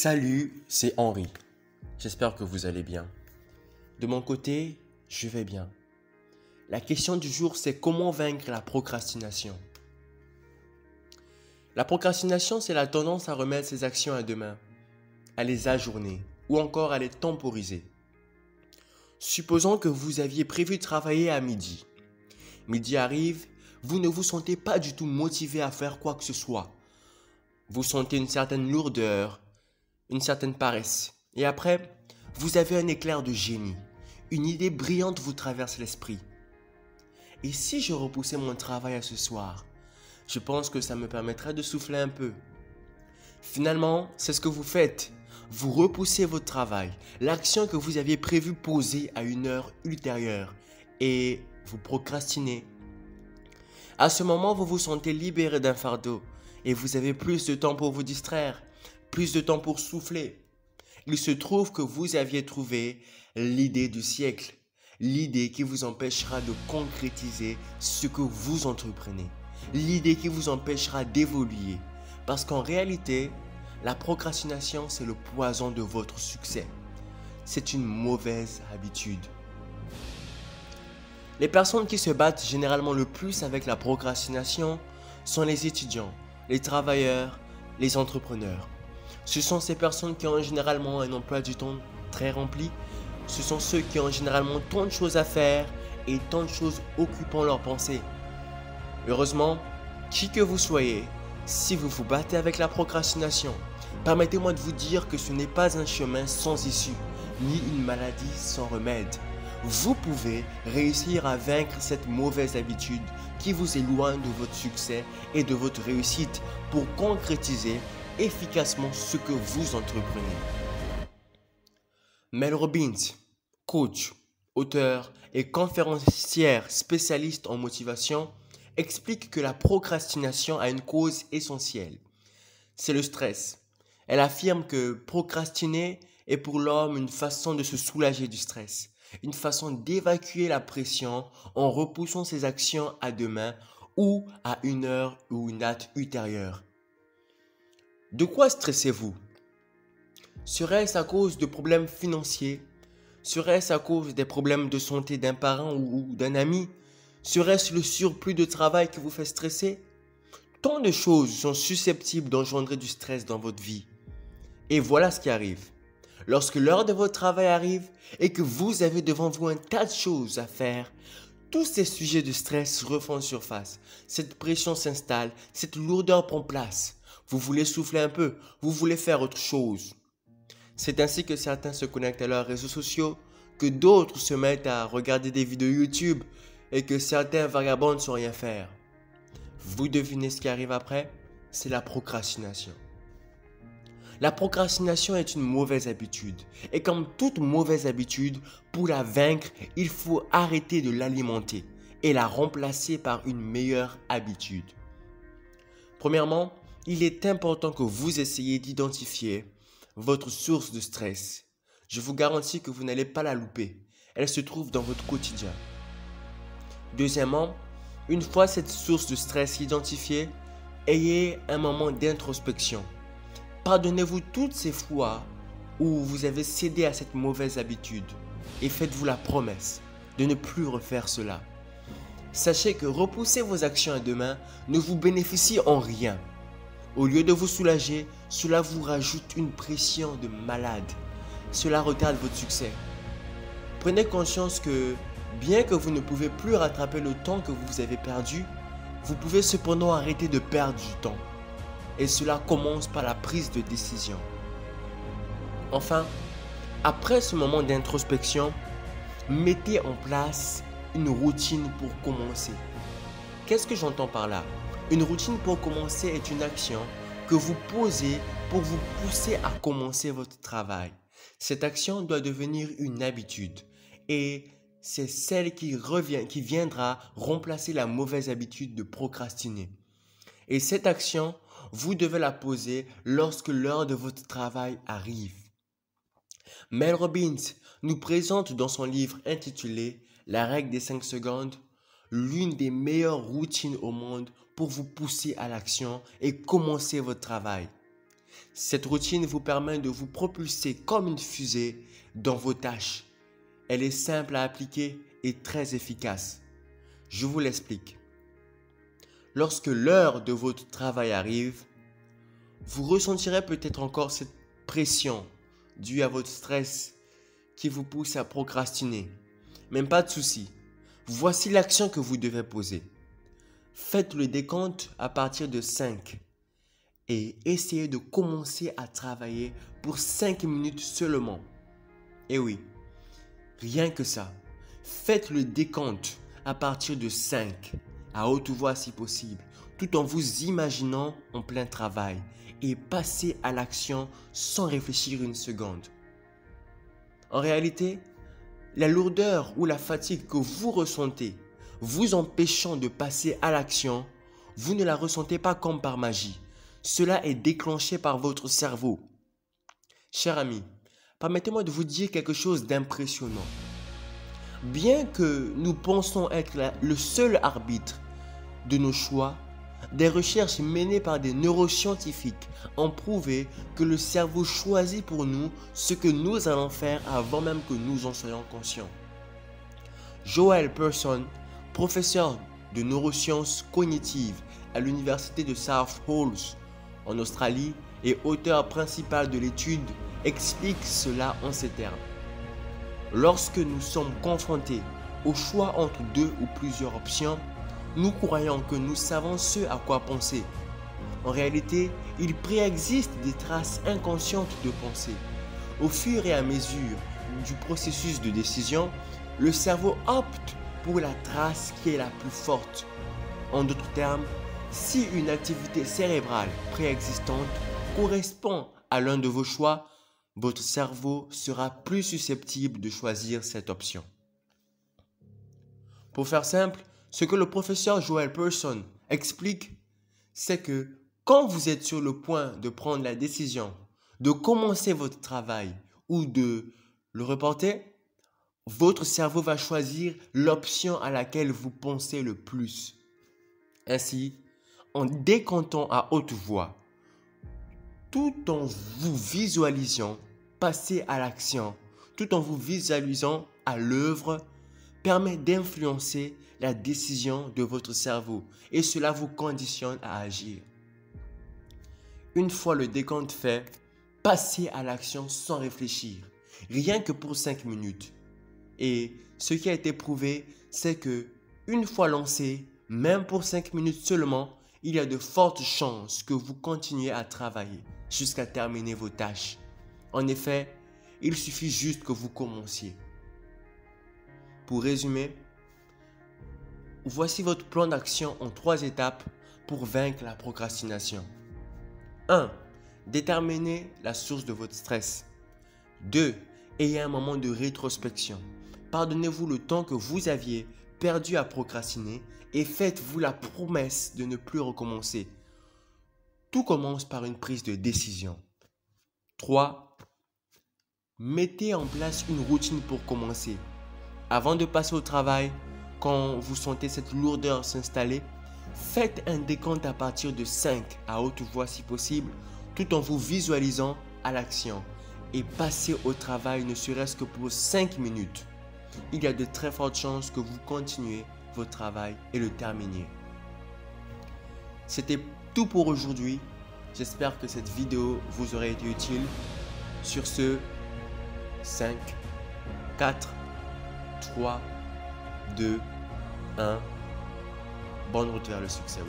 Salut, c'est Henri. J'espère que vous allez bien. De mon côté, je vais bien. La question du jour, c'est comment vaincre la procrastination. La procrastination, c'est la tendance à remettre ses actions à demain, à les ajourner ou encore à les temporiser. Supposons que vous aviez prévu de travailler à midi. Midi arrive, vous ne vous sentez pas du tout motivé à faire quoi que ce soit. Vous sentez une certaine lourdeur, une certaine paresse. Et après, vous avez un éclair de génie. Une idée brillante vous traverse l'esprit. Et si je repoussais mon travail à ce soir? Je pense que ça me permettrait de souffler un peu. Finalement, c'est ce que vous faites. Vous repoussez votre travail, l'action que vous aviez prévu poser à une heure ultérieure, et vous procrastinez. À ce moment, vous vous sentez libéré d'un fardeau, et vous avez plus de temps pour vous distraire, plus de temps pour souffler. Il se trouve que vous aviez trouvé l'idée du siècle, l'idée qui vous empêchera de concrétiser ce que vous entreprenez, l'idée qui vous empêchera d'évoluer. Parce qu'en réalité, la procrastination, c'est le poison de votre succès. C'est une mauvaise habitude. Les personnes qui se battent généralement le plus avec la procrastination sont les étudiants, les travailleurs, les entrepreneurs. Ce sont ces personnes qui ont généralement un emploi du temps très rempli. Ce sont ceux qui ont généralement tant de choses à faire et tant de choses occupant leurs pensées. Heureusement, qui que vous soyez, si vous vous battez avec la procrastination, permettez-moi de vous dire que ce n'est pas un chemin sans issue, ni une maladie sans remède. Vous pouvez réussir à vaincre cette mauvaise habitude qui vous éloigne de votre succès et de votre réussite pour concrétiser efficacement ce que vous entreprenez. Mel Robbins, coach, auteur et conférencière spécialiste en motivation, explique que la procrastination a une cause essentielle. C'est le stress. Elle affirme que procrastiner est pour l'homme une façon de se soulager du stress, une façon d'évacuer la pression en repoussant ses actions à demain ou à une heure ou une date ultérieure. De quoi stressez-vous? Serait-ce à cause de problèmes financiers? Serait-ce à cause des problèmes de santé d'un parent ou d'un ami? Serait-ce le surplus de travail qui vous fait stresser? Tant de choses sont susceptibles d'engendrer du stress dans votre vie. Et voilà ce qui arrive. Lorsque l'heure de votre travail arrive et que vous avez devant vous un tas de choses à faire, tous ces sujets de stress refont surface. Cette pression s'installe, cette lourdeur prend place. Vous voulez souffler un peu, vous voulez faire autre chose. C'est ainsi que certains se connectent à leurs réseaux sociaux, que d'autres se mettent à regarder des vidéos YouTube et que certains vagabondent sans rien faire. Vous devinez ce qui arrive après? C'est la procrastination. La procrastination est une mauvaise habitude. Et comme toute mauvaise habitude, pour la vaincre, il faut arrêter de l'alimenter et la remplacer par une meilleure habitude. Premièrement, il est important que vous essayiez d'identifier votre source de stress. Je vous garantis que vous n'allez pas la louper. Elle se trouve dans votre quotidien. Deuxièmement, une fois cette source de stress identifiée, ayez un moment d'introspection. Pardonnez-vous toutes ces fois où vous avez cédé à cette mauvaise habitude et faites-vous la promesse de ne plus refaire cela. Sachez que repousser vos actions à demain ne vous bénéficie en rien. Au lieu de vous soulager, cela vous rajoute une pression de malade. Cela retarde votre succès. Prenez conscience que, bien que vous ne pouvez plus rattraper le temps que vous avez perdu, vous pouvez cependant arrêter de perdre du temps. Et cela commence par la prise de décision. Enfin, après ce moment d'introspection, mettez en place une routine pour commencer. Qu'est-ce que j'entends par là? Une routine pour commencer est une action que vous posez pour vous pousser à commencer votre travail. Cette action doit devenir une habitude et c'est celle qui viendra remplacer la mauvaise habitude de procrastiner. Et cette action, vous devez la poser lorsque l'heure de votre travail arrive. Mel Robbins nous présente dans son livre intitulé « La règle des 5 secondes » l'une des meilleures routines au monde pour vous pousser à l'action et commencer votre travail. Cette routine vous permet de vous propulser comme une fusée dans vos tâches. Elle est simple à appliquer et très efficace. Je vous l'explique. Lorsque l'heure de votre travail arrive, vous ressentirez peut-être encore cette pression due à votre stress qui vous pousse à procrastiner. Même pas de souci. Voici l'action que vous devez poser. Faites le décompte à partir de 5 et essayez de commencer à travailler pour 5 minutes seulement. Et oui, rien que ça. Faites le décompte à partir de 5, à haute voix si possible, tout en vous imaginant en plein travail et passez à l'action sans réfléchir une seconde. En réalité, la lourdeur ou la fatigue que vous ressentez vous empêchant de passer à l'action, vous ne la ressentez pas comme par magie. Cela est déclenché par votre cerveau. Cher ami, permettez-moi de vous dire quelque chose d'impressionnant. Bien que nous pensons être le seul arbitre de nos choix, des recherches menées par des neuroscientifiques ont prouvé que le cerveau choisit pour nous ce que nous allons faire avant même que nous en soyons conscients. Joel Pearson, professeur de neurosciences cognitives à l'université de South Wales en Australie et auteur principal de l'étude, explique cela en ces termes. Lorsque nous sommes confrontés au choix entre deux ou plusieurs options, nous croyons que nous savons ce à quoi penser. En réalité, il préexiste des traces inconscientes de pensée. Au fur et à mesure du processus de décision, le cerveau opte pour la trace qui est la plus forte. En d'autres termes, si une activité cérébrale préexistante correspond à l'un de vos choix, votre cerveau sera plus susceptible de choisir cette option. Pour faire simple, ce que le professeur Joel Pearson explique, c'est que quand vous êtes sur le point de prendre la décision de commencer votre travail ou de le reporter, votre cerveau va choisir l'option à laquelle vous pensez le plus. Ainsi, en décomptant à haute voix, tout en vous visualisant passer à l'action, tout en vous visualisant à l'œuvre, permet d'influencer la décision de votre cerveau et cela vous conditionne à agir. Une fois le décompte fait, passez à l'action sans réfléchir, rien que pour 5 minutes. Et ce qui a été prouvé, c'est que une fois lancé, même pour 5 minutes seulement, il y a de fortes chances que vous continuez à travailler jusqu'à terminer vos tâches. En effet, il suffit juste que vous commenciez. Pour résumer, voici votre plan d'action en 3 étapes pour vaincre la procrastination. 1. Déterminez la source de votre stress. 2. Ayez un moment de rétrospection. Pardonnez-vous le temps que vous aviez perdu à procrastiner et faites-vous la promesse de ne plus recommencer. Tout commence par une prise de décision. 3. Mettez en place une routine pour commencer. Avant de passer au travail, quand vous sentez cette lourdeur s'installer, faites un décompte à partir de 5 à haute voix si possible, tout en vous visualisant à l'action et passez au travail ne serait-ce que pour 5 minutes. Il y a de très fortes chances que vous continuez votre travail et le terminiez. C'était tout pour aujourd'hui. J'espère que cette vidéo vous aurait été utile. Sur ce, 5, 4, 3, 2, 1. Bonne route vers le succès.